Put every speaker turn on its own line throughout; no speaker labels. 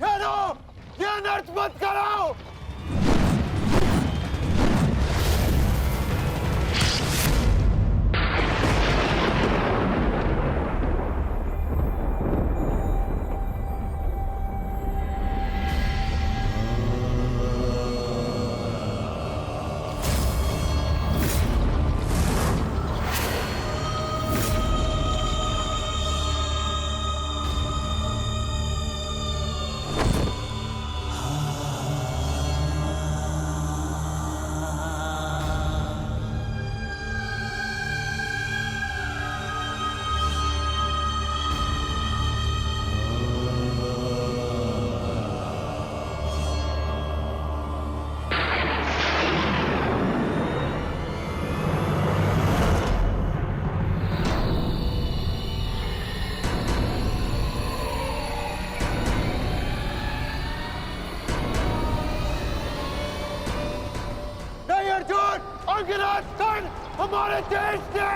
ठहरो, ये अनर्थ मत करो। राजस्थान हमारे देश ने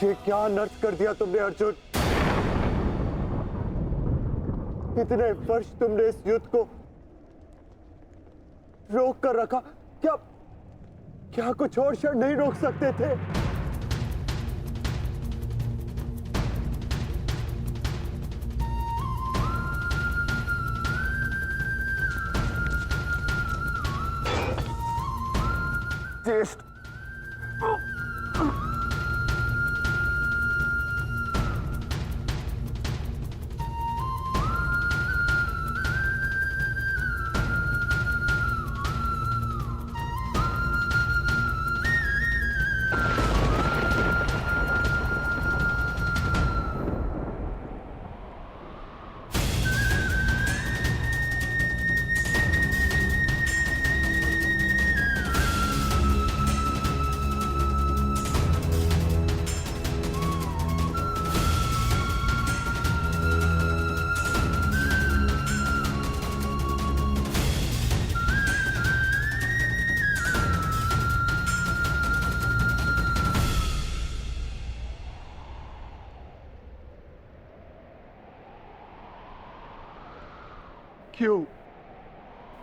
ये क्या अनर्थ कर दिया तुमने अर्जुन। इतने वर्ष तुमने इस युद्ध को रोक कर रखा, क्या क्या कुछ और क्षण नहीं रोक सकते थे? ज्येष्ठ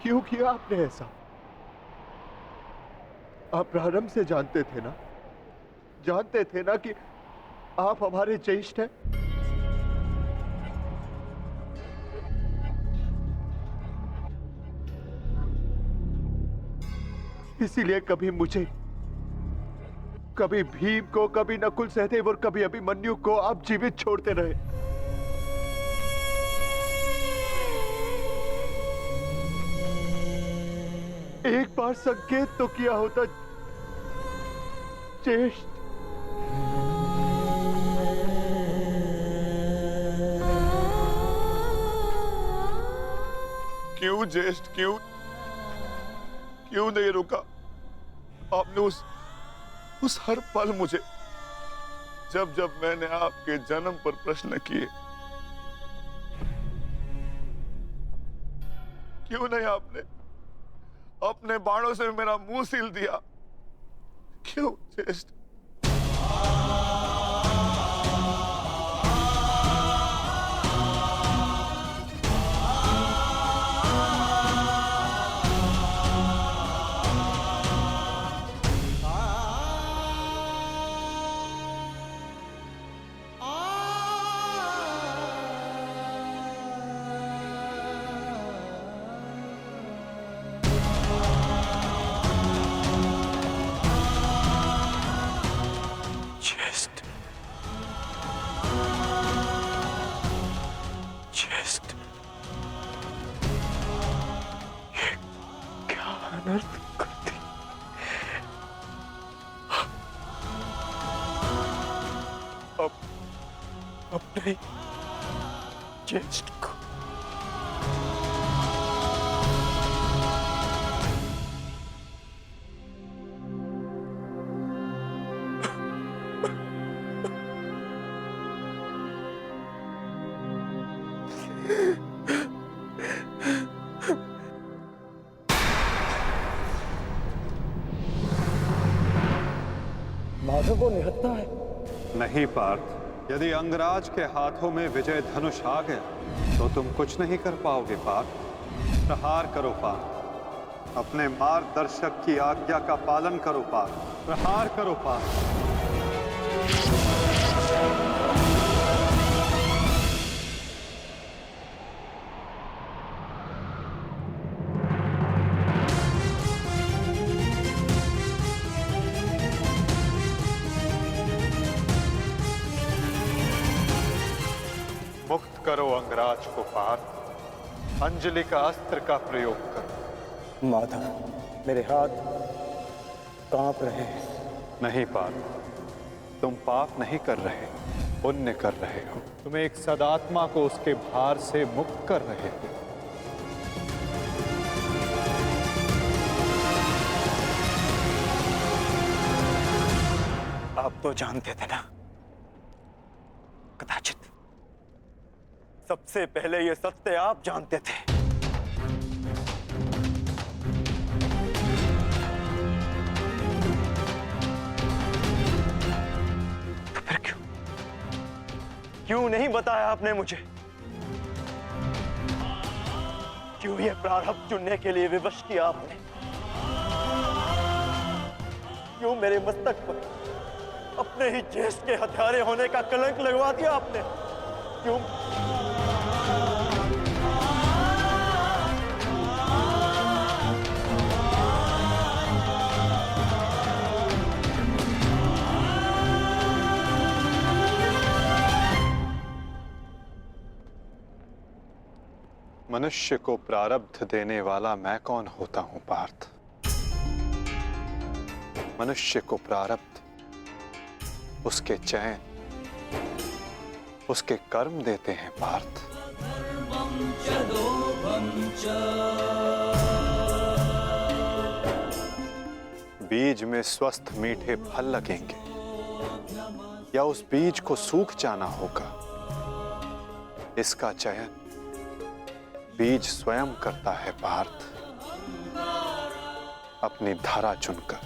क्यों किया आपने ऐसा? आप प्रारंभ से जानते थे ना कि आप हमारे ज्येष्ठ हैं। इसीलिए कभी मुझे, कभी भीम को, कभी नकुल सहदेव और कभी अभिमन्यु को आप जीवित छोड़ते रहे। एक बार संकेत तो किया होता ज्येष्ठ।
क्यों ज्येष्ठ, क्यों नहीं रुका? आपने उस हर पल मुझे, जब मैंने आपके जन्म पर प्रश्न किए, क्यों नहीं आपने अपने बाणों से मेरा मुंह सील दिया? क्यों ज्येष्ठ?
अपने ज्येष्ठ को
माधव को निहत्था है।
नहीं पार्थ, यदि अंगराज के हाथों में विजय धनुष आ गया तो तुम कुछ नहीं कर पाओगे पार्थ। प्रहार करो पार्थ, अपने मार्गदर्शक की आज्ञा का पालन करो पार्थ। प्रहार करो पार्थ।
मुक्त करो अंगराज को पार्थ। अंजलि का अस्त्र का प्रयोग करो।
माधव, मेरे हाथ कांप रहे हैं।
नहीं पार्थ, तुम पाप नहीं कर रहे, पुण्य कर रहे हो। तुम एक सदात्मा को उसके भार से मुक्त कर रहे हो।
आप तो जानते थे ना, कदाचित सबसे पहले ये सत्य आप जानते थे। तो फिर क्यों नहीं बताया आपने मुझे? क्यों ये प्रारब्ध चुनने के लिए विवश किया आपने? क्यों मेरे मस्तक पर अपने ही ज्येष्ठ के हत्यारे होने का कलंक लगवा दिया आपने? क्यों?
मनुष्य को प्रारब्ध देने वाला मैं कौन होता हूं पार्थ? मनुष्य को प्रारब्ध उसके चयन, उसके कर्म देते हैं पार्थ। बीज में स्वस्थ मीठे फल लगेंगे या उस बीज को सूख जाना होगा, इसका चयन बीज स्वयं करता है पार्थ, अपनी धारा चुनकर।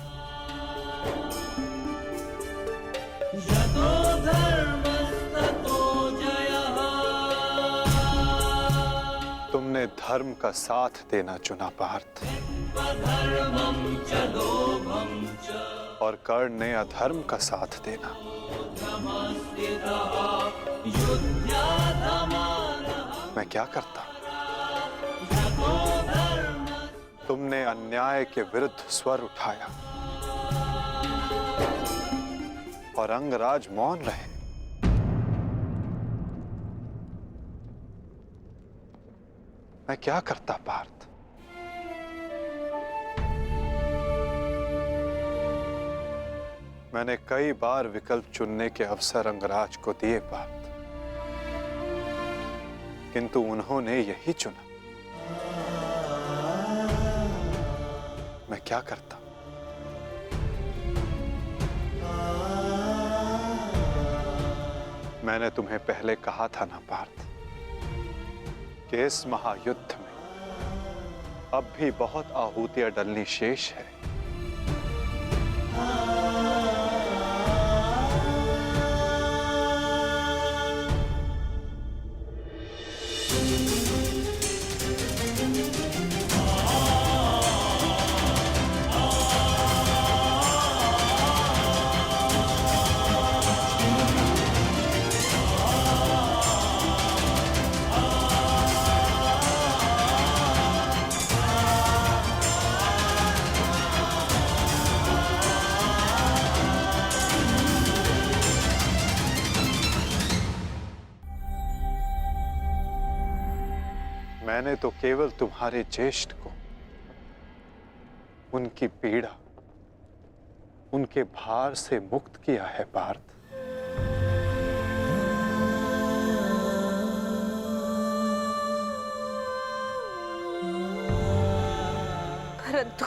तुमने धर्म का साथ देना चुना पार्थ, और कर्ण ने अधर्म का साथ देना। मैं क्या करता? तुमने अन्याय के विरुद्ध स्वर उठाया और अंगराज मौन रहे। मैं क्या करता पार्थ? मैंने कई बार विकल्प चुनने के अवसर अंगराज को दिए पार्थ, किंतु उन्होंने यही चुना। मैं क्या करता? मैंने तुम्हें पहले कहा था ना पार्थ कि इस महायुद्ध में अब भी बहुत आहूतियां डलनी शेष है। मैंने तो केवल तुम्हारे ज्येष्ठ को उनकी पीड़ा, उनके भार से मुक्त किया है पार्थ।
परंतु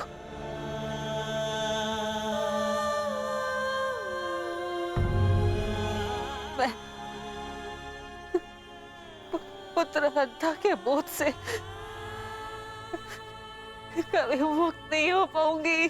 मैं पुत्र हत्या के बोझ से कभी मुक्त नहीं हो पाऊंगी।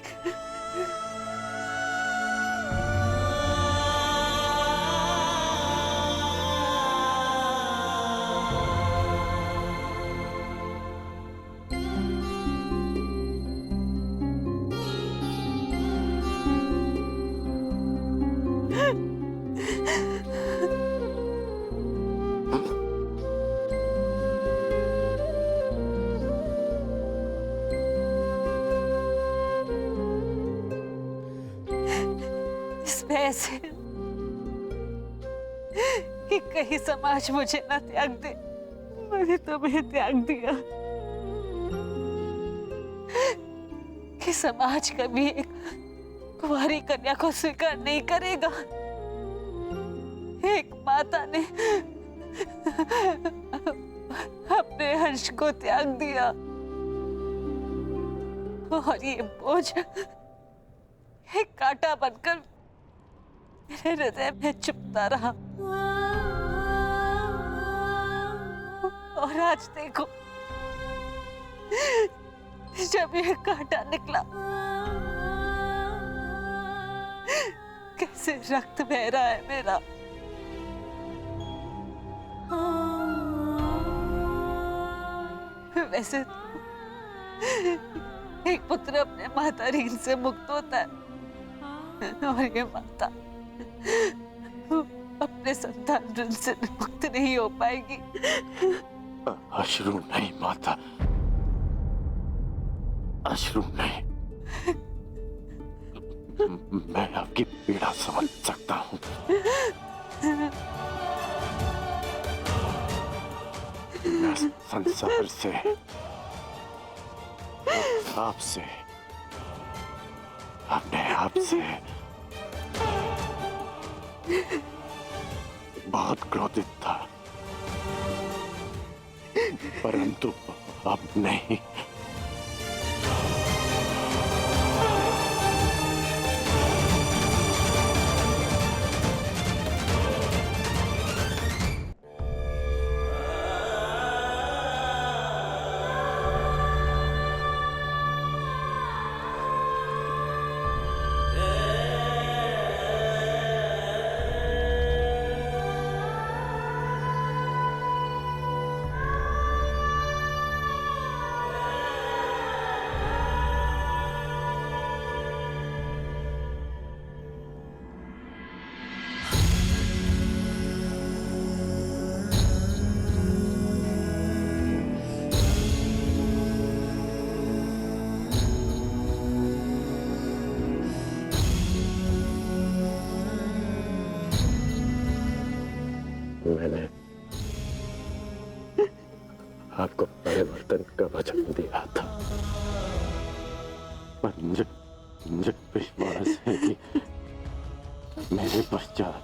ऐसे कि कहीं समाज मुझे न त्याग दे। मैंने तुम्हें त्याग दिया कि समाज कभी एक कुंवारी कन्या को स्वीकार नहीं करेगा। एक माता ने अपने हर्ष को त्याग दिया और ये बोझ एक कांटा बनकर मेरे हृदय में चुभता रहा। और आज देखो, जब ये कांटा निकला, कैसे रक्त बह रहा है मेरा। वैसे एक पुत्र अपने माता ऋण से मुक्त होता है और ये माता अपने संतान ऋण से मुक्त नहीं हो पाएगी।
अश्रु नहीं माता, अश्रु नहीं। मैं आपकी पीड़ा समझ सकता हूँ। मैं संसार से, आपसे, अपने आप से बहुत क्रोधित था, परंतु अब नहीं।
परिवर्तन का वचन दिया था, पर मुझे विश्वास है कि मेरे पश्चात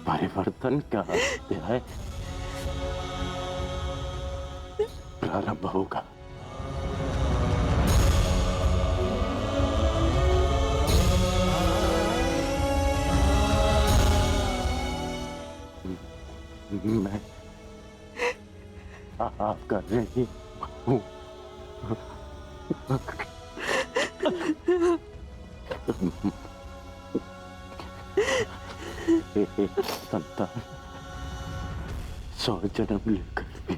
परिवर्तन का अध्याय प्रारंभ होगा। मैं आप कर रही हूँ संतान 100 जन्म लेकर भी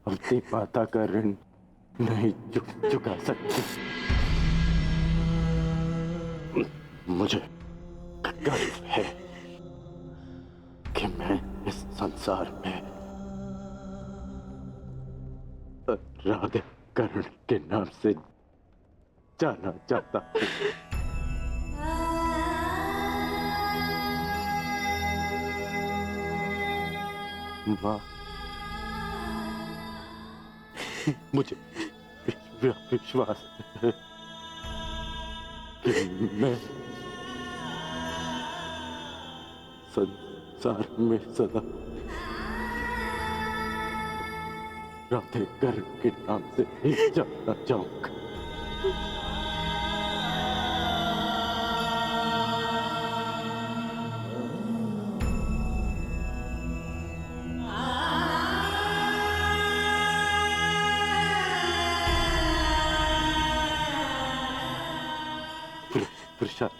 अपनी माता का ऋण नहीं चुका सकती। मुझे गर्व है कि मैं इस संसार में राधा कर्ण के नाम से जाना चाहता हूँ। माँ, मुझे विश्वास है कि मैं संसार में सदा राधे कर्ण के नाम से ही जाना चाहूंगा। प्रशांत,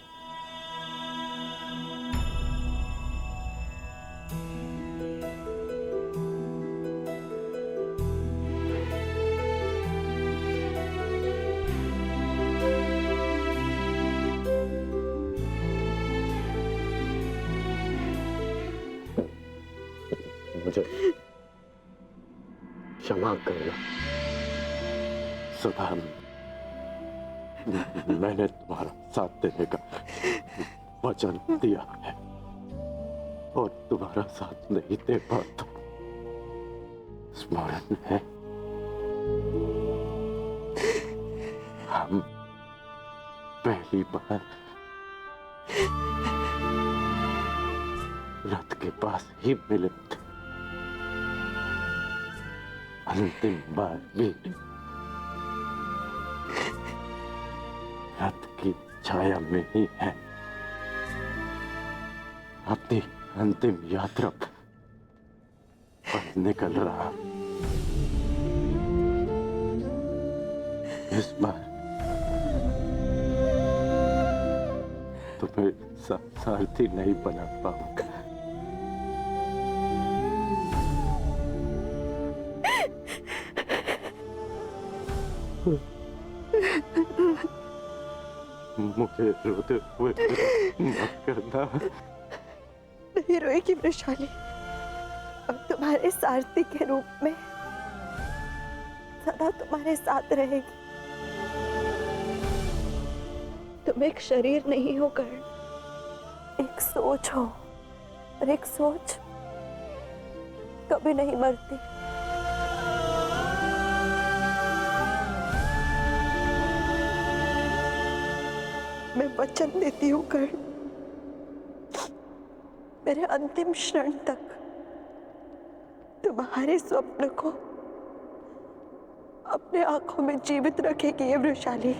मुझे क्षमा करना। सदा मैंने तुम्हारा साथ देने का वचन दिया है और तुम्हारा साथ नहीं दे पाता। स्मरण है, हम पहली बार रथ के पास ही मिले थे, अंतिम बार भी रथ की छाया में ही है। अपनी अंतिम यात्रा पर निकल रहा। इस बार तुम्हें सारथी नहीं बना पाऊंगा। मुझे रोते हुए मत करना।
नहीं रोएगी वृषाली, अब तुम्हारे सारथी के रूप में सदा तुम्हारे साथ रहेगी। तुम एक शरीर नहीं हो कर्ण, एक सोच हो, और एक सोच कभी नहीं मरती। मैं वचन देती हूँ कर्ण, मेरे अंतिम क्षण तक तुम्हारे स्वप्न को अपने आंखों में जीवित रखेगी ये वृषाली।